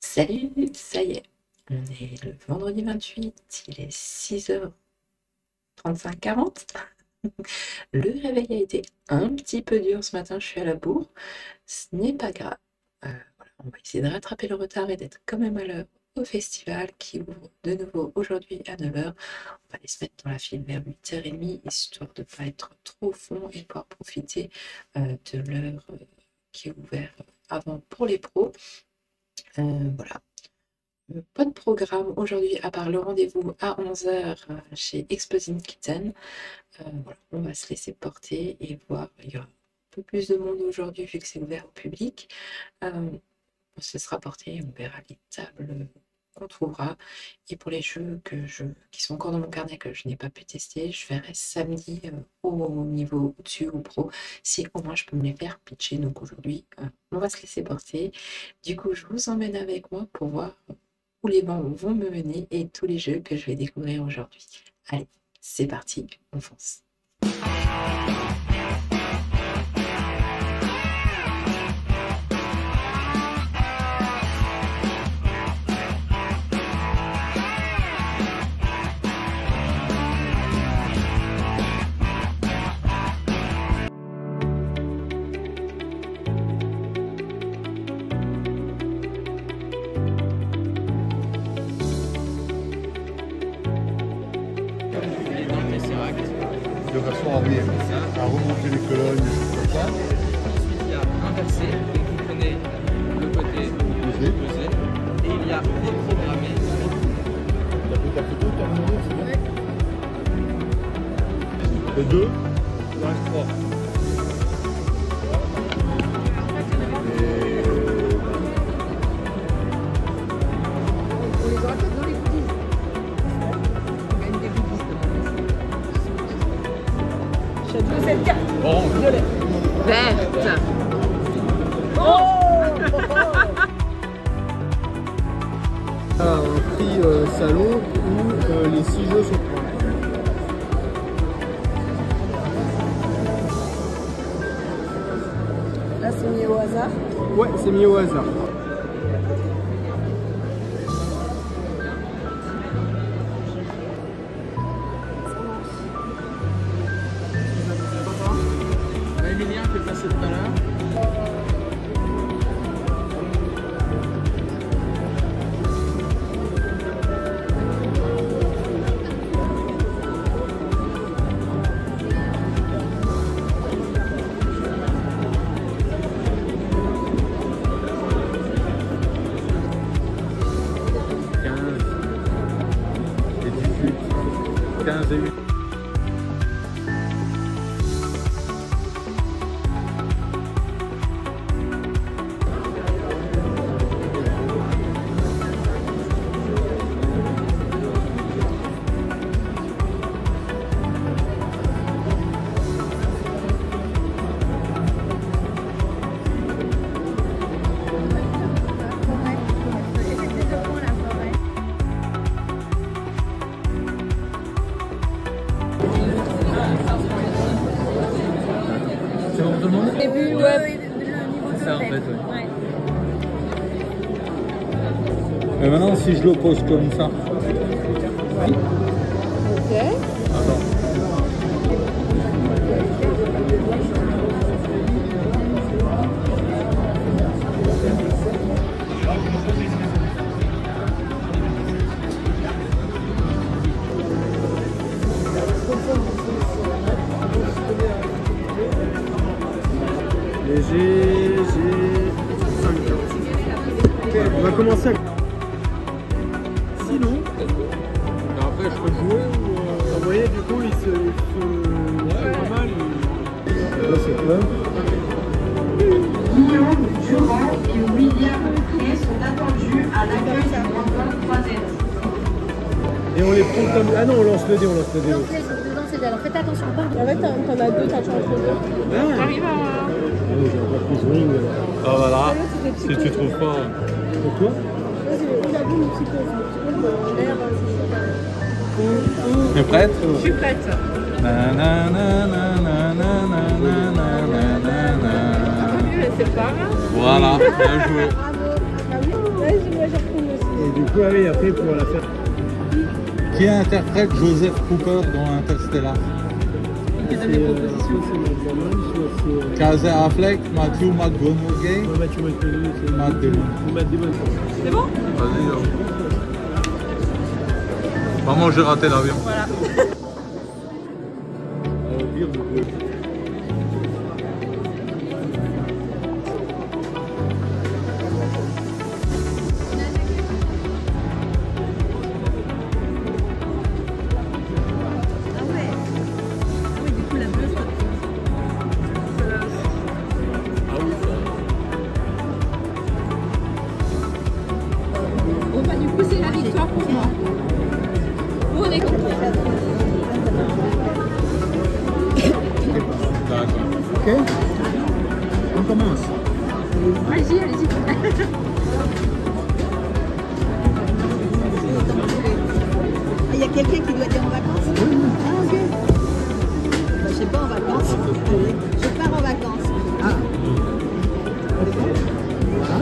Salut, ça y est, on est le vendredi 28, il est 6h35-40. Le réveil a été un petit peu dur ce matin, je suis à la bourre, ce n'est pas grave. Voilà, on va essayer de rattraper le retard et d'être quand même à l'heure au festival qui ouvre de nouveau aujourd'hui à 9h. On va aller se mettre dans la file vers 8h30, histoire de ne pas être trop au fond et pouvoir profiter de l'heure qui est ouverte avant pour les pros. Voilà. Pas de programme aujourd'hui à part le rendez-vous à 11h chez Exposing Kitten. Voilà, on va se laisser porter et voir. Il y aura un peu plus de monde aujourd'hui vu que c'est ouvert au public. On se laissera porter et on verra les tables qu'on trouvera. Et pour les jeux qui sont encore dans mon carnet que je n'ai pas pu tester, je verrai samedi au niveau au-dessus ou pro si au moins je peux me les faire pitcher. Donc aujourd'hui, on va se laisser porter. Du coup, je vous emmène avec moi pour voir où les bancs vont me mener et tous les jeux que je vais découvrir aujourd'hui. Allez, c'est parti, on fonce. De façon à remonter les colonnes comme ça. Ensuite, il y a inversé, donc vous prenez le côté opposé, et il y a reprogrammé. T'as fait ta photo, terminé, c'est bon? Et deux, il en reste trois. On les aura peut-être dans les goodies. On gagne des goodies. Cette carte. Bon, Violet. Verte. un prix salon où les 6 jeux sont prêts. Là, c'est mis au hasard. Ouais, c'est mis au hasard. Emilien qui est passé tout à l'heure. Et 18, 15 et 8. C'est bon tout le monde? Au début, ouais. C'est ça en fait, ouais. Mais maintenant, si je le pose comme ça. Ok. Attends. J'ai 5 cartes. Ok, on va commencer à... Sinon, après je peux jouer ou... Vous voyez, du coup, il fait pas mal. Là, c'est plein. Guillaume Durand et William Cré sont attendus à l'accueil du Grand 3 Et on les prend comme... Ah non, on lance le dé, on lance le dé. Lance les autres dedans, c'est bien. Alors faites attention. En fait, t'en as deux, t'as le choix entre deux. J'arrive à... Allez, j'ai encore plus ring. Ah voilà, L'autre, si tu trouves pas. Pour toi? Là, c'est la boule, un petit peu. L'air, c'est T'es prête? Je suis prête. Voilà, bien joué. Bravo. Ouais, moi, j'en du coup, allez, après, pour la faire. Qui interprète Joseph Cooper dans Interstellar? Qui donne des propositions. Soit c'est Matt Damon, soit c'est. Casey Affleck, Matthew McConaughey, Matthew McConaughey, c'est Matt Damon. Matt Damon. C'est bon? Vas-y. Maman, j'ai raté l'avion. Voilà. Au pire, vous pouvez. Bon bah du coup c'est la victoire pour moi. On est content. Ok. On commence. Allez-y, allez-y. Il y a quelqu'un qui doit dire en vacances? Ah ok. Bah, je sais pas en vacances. Allez, je pars en vacances. Ah. Voilà.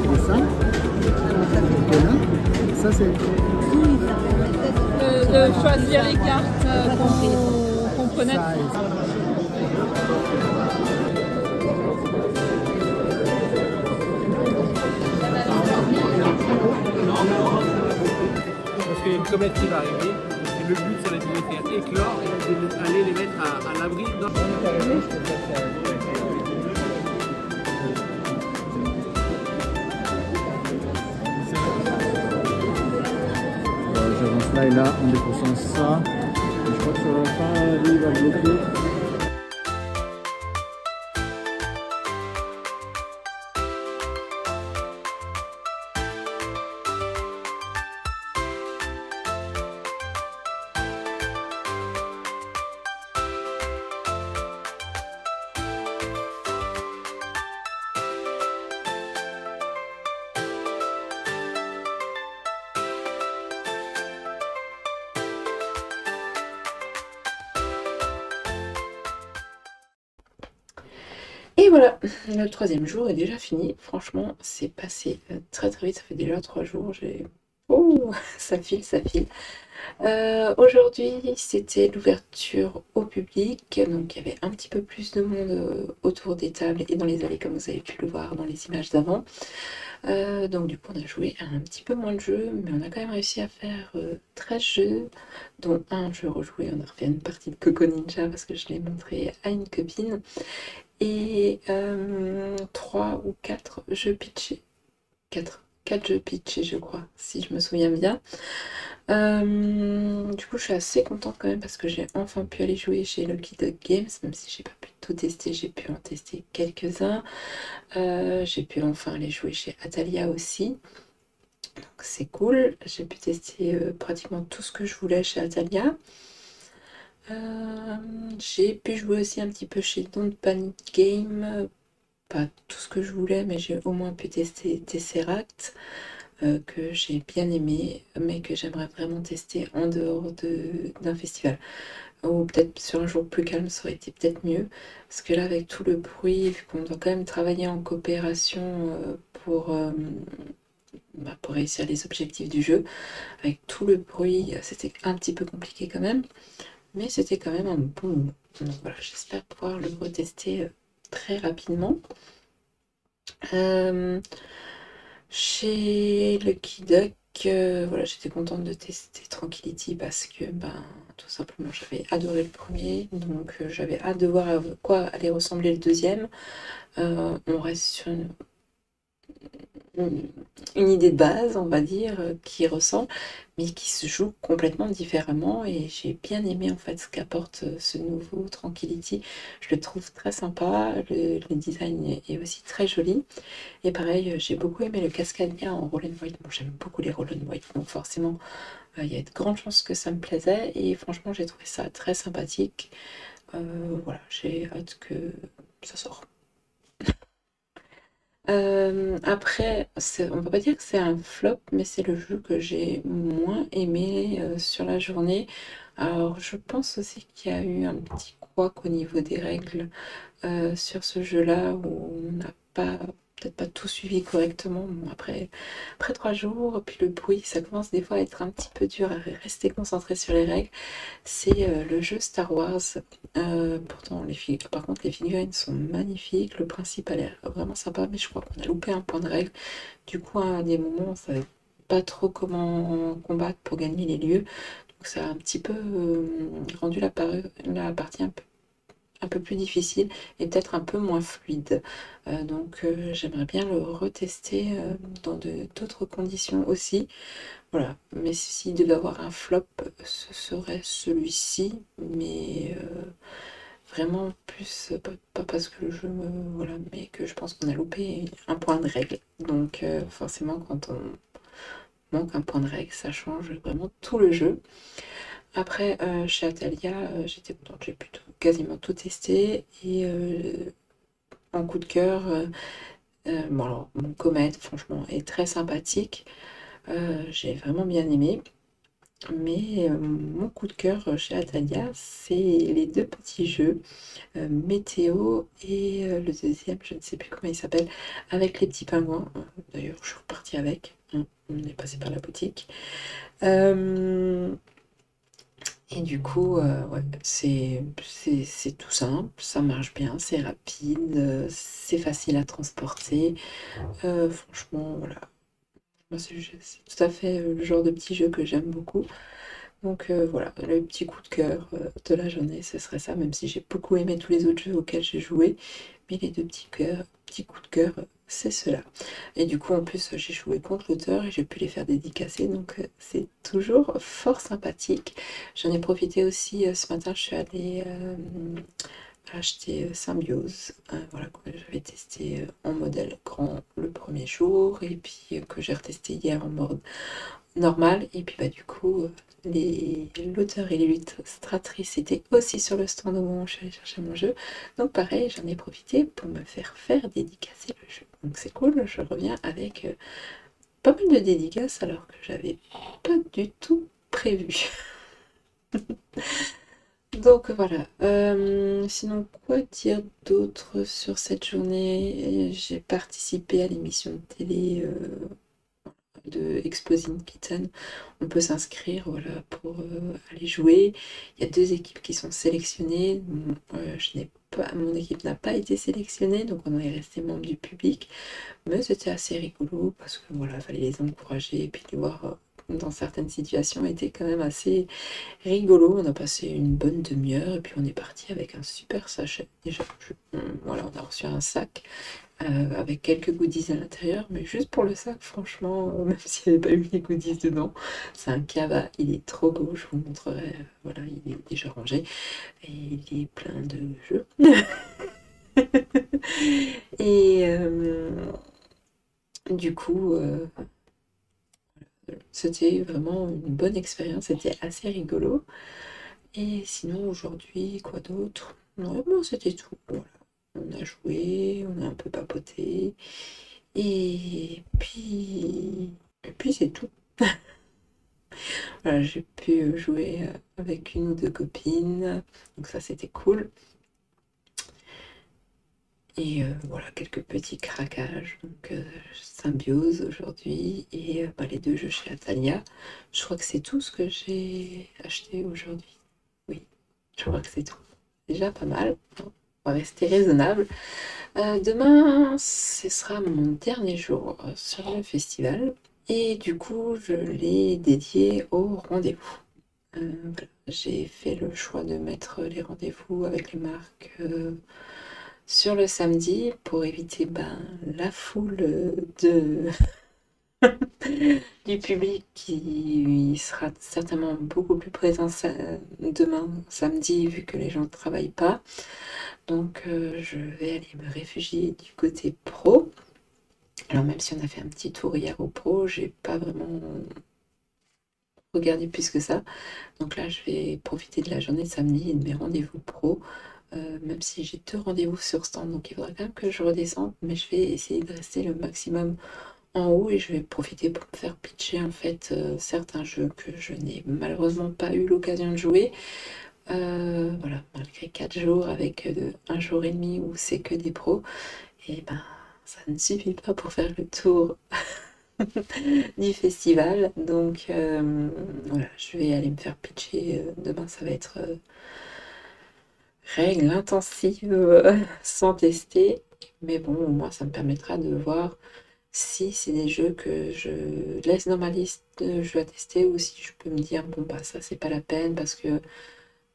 Et ça. Ça fait Et là. Ça, c'est. De choisir les cartes qu'on prenait. Parce qu'il y a une comète qui va arriver. Et le but, ça va être de les faire éclore et d'aller les mettre à l'abri. J'avance là et là en déposant ça. Je crois que sur la fin, lui, il va bloquer. Et voilà, le troisième jour est déjà fini. Franchement, c'est passé très très vite. Ça fait déjà 3 jours. Oh, ça file, ça file. Aujourd'hui, c'était l'ouverture au public. Donc, il y avait un petit peu plus de monde autour des tables et dans les allées, comme vous avez pu le voir dans les images d'avant. Donc, du coup, on a joué à un petit peu moins de jeux, mais on a quand même réussi à faire 13 jeux, dont un jeu rejoué. On a refait une partie de Coco Ninja parce que je l'ai montré à une copine. Et 3 ou 4 jeux pitchés. 4 jeux pitchés, je crois, si je me souviens bien. Du coup, je suis assez contente quand même parce que j'ai enfin pu aller jouer chez Lucky Duck Games, même si j'ai pas pu tout tester, j'ai pu en tester quelques-uns. J'ai pu enfin aller jouer chez Atalia aussi. Donc c'est cool. J'ai pu tester pratiquement tout ce que je voulais chez Atalia. J'ai pu jouer aussi un petit peu chez Don't Panic Game. Pas tout ce que je voulais, mais j'ai au moins pu tester Tesseract, que j'ai bien aimé, mais que j'aimerais vraiment tester en dehors d'un festival. Ou peut-être sur un jour plus calme, ça aurait été peut-être mieux. Parce que là, avec tout le bruit, vu qu'on doit quand même travailler en coopération pour réussir les objectifs du jeu, avec tout le bruit, c'était un petit peu compliqué quand même. Mais c'était quand même un bon moment. Donc voilà, j'espère pouvoir le retester très rapidement. Chez Lucky Duck, voilà, j'étais contente de tester Tranquility parce que tout simplement j'avais adoré le premier, donc j'avais hâte de voir à quoi allait ressembler le deuxième. On reste sur une idée de base, on va dire, qui ressemble, mais qui se joue complètement différemment, et j'ai bien aimé en fait ce qu'apporte ce nouveau Tranquility. Je le trouve très sympa, le design est aussi très joli, et pareil, j'ai beaucoup aimé le Cascadia en roll and white. Bon, j'aime beaucoup les roll and white, donc forcément il y a de grandes chances que ça me plaisait, et franchement j'ai trouvé ça très sympathique. Voilà, j'ai hâte que ça sorte. Après, on peut pas dire que c'est un flop, mais c'est le jeu que j'ai moins aimé sur la journée. Alors, je pense aussi qu'il y a eu un petit couac au niveau des règles sur ce jeu-là, où on n'a pas peut-être pas tout suivi correctement. Bon, après 3 jours, puis le bruit, ça commence des fois à être un petit peu dur à rester concentré sur les règles. C'est le jeu Star Wars. Pourtant, par contre, les figurines sont magnifiques. Le principe a l'air vraiment sympa, mais je crois qu'on a loupé un point de règle. Du coup, à des moments, on savait pas trop comment combattre pour gagner les lieux. Donc ça a un petit peu rendu la partie un peu plus difficile et peut-être un peu moins fluide. Donc j'aimerais bien le retester dans d'autres conditions aussi. Voilà, mais s'il devait avoir un flop, ce serait celui-ci, mais vraiment plus, pas parce que le jeu voilà, mais que je pense qu'on a loupé un point de règle. Donc forcément, quand on manque un point de règle, ça change vraiment tout le jeu. Après, chez Atalia, j'étais contente, j'ai pu quasiment tout tester. Et en coup de cœur, bon alors, mon Comet, franchement, est très sympathique. J'ai vraiment bien aimé. Mais mon coup de cœur chez Atalia, c'est les deux petits jeux, Météo et le deuxième, je ne sais plus comment il s'appelle, avec les petits pingouins. D'ailleurs, je suis repartie avec, hein, on est passé par la boutique. Et du coup, ouais, c'est tout simple, ça marche bien, c'est rapide, c'est facile à transporter. Franchement, voilà. Moi, c'est tout à fait le genre de petit jeu que j'aime beaucoup. Donc voilà, le petit coup de cœur de la journée, ce serait ça, même si j'ai beaucoup aimé tous les autres jeux auxquels j'ai joué. Mais les deux petits coups de cœur, c'est cela. Et du coup, en plus, j'ai joué contre l'auteur et j'ai pu les faire dédicacer, donc c'est toujours fort sympathique. J'en ai profité aussi, ce matin, je suis allée acheter Symbiose, voilà, que j'avais testé en modèle grand le premier jour, et puis que j'ai retesté hier en mode normal, et puis bah du coup l'auteur et l'illustratrice étaient aussi sur le stand au moment où je suis allée chercher mon jeu, donc pareil, j'en ai profité pour me faire dédicacer le jeu, donc c'est cool. Je reviens avec pas mal de dédicaces alors que j'avais pas du tout prévu. Donc voilà, sinon quoi dire d'autre sur cette journée? J'ai participé à l'émission de télé de Exploding Kitten. On peut s'inscrire, voilà, pour aller jouer. Il y a 2 équipes qui sont sélectionnées. Bon, mon équipe n'a pas été sélectionnée, donc on est resté membre du public. Mais c'était assez rigolo parce que voilà, il fallait les encourager et puis les voir dans certaines situations était quand même assez rigolo. On a passé une bonne demi-heure et puis on est parti avec un super sachet. Déjà, voilà, on a reçu un sac avec quelques goodies à l'intérieur, mais juste pour le sac, franchement, même s'il n'y avait pas eu les goodies dedans, c'est un cava, il est trop beau, je vous montrerai, voilà, il est déjà rangé, et il est plein de jeux. Et du coup, c'était vraiment une bonne expérience, c'était assez rigolo. Et sinon, aujourd'hui, quoi d'autre? Non, bon, c'était tout, voilà. On a joué, on a un peu papoté, et puis c'est tout. Voilà, j'ai pu jouer avec une ou 2 copines, donc ça c'était cool. Et voilà, quelques petits craquages, donc Symbiose aujourd'hui, et bah, les 2 jeux chez Atalia. Je crois que c'est tout ce que j'ai acheté aujourd'hui. Oui, je crois que c'est tout. Déjà pas mal, hein. On va rester raisonnable. Demain, ce sera mon dernier jour sur le festival. Et du coup, je l'ai dédié au rendez-vous. Voilà. J'ai fait le choix de mettre les rendez-vous avec les marques sur le samedi pour éviter la foule du public qui sera certainement beaucoup plus présent demain, samedi, vu que les gens ne travaillent pas. Donc je vais aller me réfugier du côté pro. Alors même si on a fait un petit tour hier au pro, j'ai pas vraiment regardé plus que ça. Donc là je vais profiter de la journée de samedi et de mes rendez-vous pro. Même si j'ai 2 rendez-vous sur stand, donc il faudra quand même que je redescende, mais je vais essayer de rester le maximum en haut et je vais profiter pour me faire pitcher en fait certains jeux que je n'ai malheureusement pas eu l'occasion de jouer. Voilà, malgré 4 jours avec 1 jour et demi où c'est que des pros, et ben ça ne suffit pas pour faire le tour du festival. Donc voilà, je vais aller me faire pitcher. Demain, ça va être règle intensive sans tester. Mais bon, moi, ça me permettra de voir si c'est des jeux que je laisse dans ma liste de jeux à tester ou si je peux me dire, bon, bah ça, c'est pas la peine parce que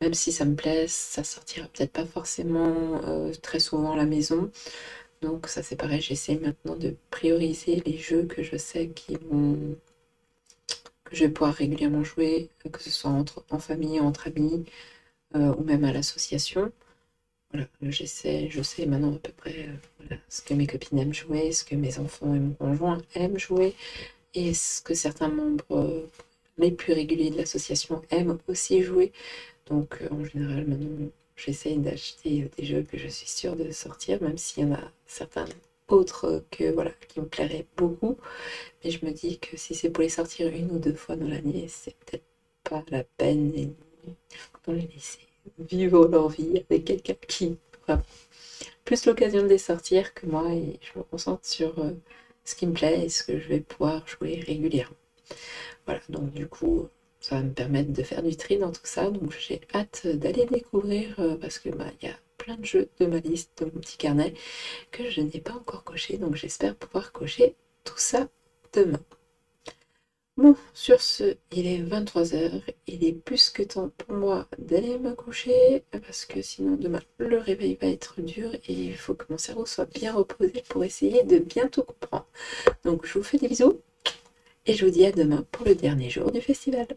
même si ça me plaît, ça sortira peut-être pas forcément très souvent à la maison. Donc ça c'est pareil, j'essaie maintenant de prioriser les jeux que je sais que je vais pouvoir régulièrement jouer, que ce soit en famille, entre amis, ou même à l'association. Voilà, je sais maintenant à peu près voilà, ce que mes copines aiment jouer, ce que mes enfants et mon conjoint aiment jouer, et ce que certains membres les plus réguliers de l'association aiment aussi jouer. Donc en général maintenant j'essaye d'acheter des jeux que je suis sûre de sortir, même s'il y en a certains autres que voilà qui me plairaient beaucoup. Mais je me dis que si c'est pour les sortir 1 ou 2 fois dans l'année, c'est peut-être pas la peine et faut les laisser vivre leur vie avec quelqu'un qui aura plus l'occasion de les sortir que moi, et je me concentre sur ce qui me plaît et ce que je vais pouvoir jouer régulièrement. Voilà, donc du coup ça va me permettre de faire du tri dans tout ça, donc j'ai hâte d'aller découvrir parce que bah, y a plein de jeux de ma liste, de mon petit carnet, que je n'ai pas encore coché, donc j'espère pouvoir cocher tout ça demain. Bon, sur ce, il est 23h, il est plus que temps pour moi d'aller me coucher, parce que sinon demain le réveil va être dur et il faut que mon cerveau soit bien reposé pour essayer de bien tout comprendre. Donc je vous fais des bisous et je vous dis à demain pour le dernier jour du festival.